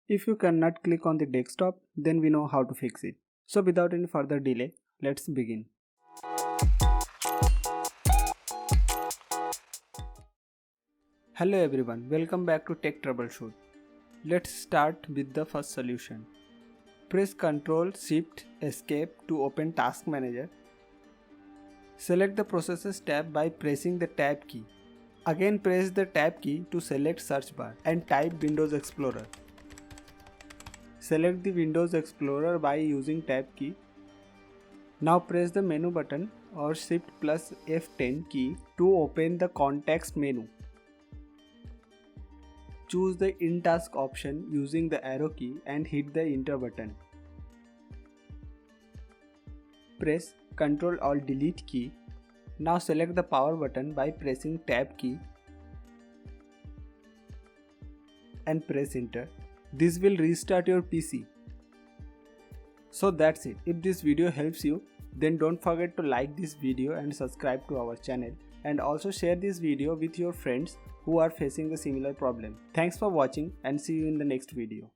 If you cannot click on the desktop, then we know how to fix it. So without any further delay, let's begin. Hello everyone, welcome back to Tech Troubleshoot. Let's start with the first solution. Press Ctrl Shift Escape to open Task Manager. Select the Processes tab by pressing the Tab key. Again press the Tab key to select Search bar and type Windows Explorer. Select the Windows Explorer by using Tab key. Now press the menu button or Shift plus F10 key to open the context menu. Choose the In Task option using the arrow key and hit the Enter button. Press Ctrl Alt Delete key. Now select the power button by pressing Tab key and press Enter. This will restart your PC. So that's it. If this video helps you, then don't forget to like this video and subscribe to our channel, and also share this video with your friends who are facing a similar problem. Thanks for watching and see you in the next video.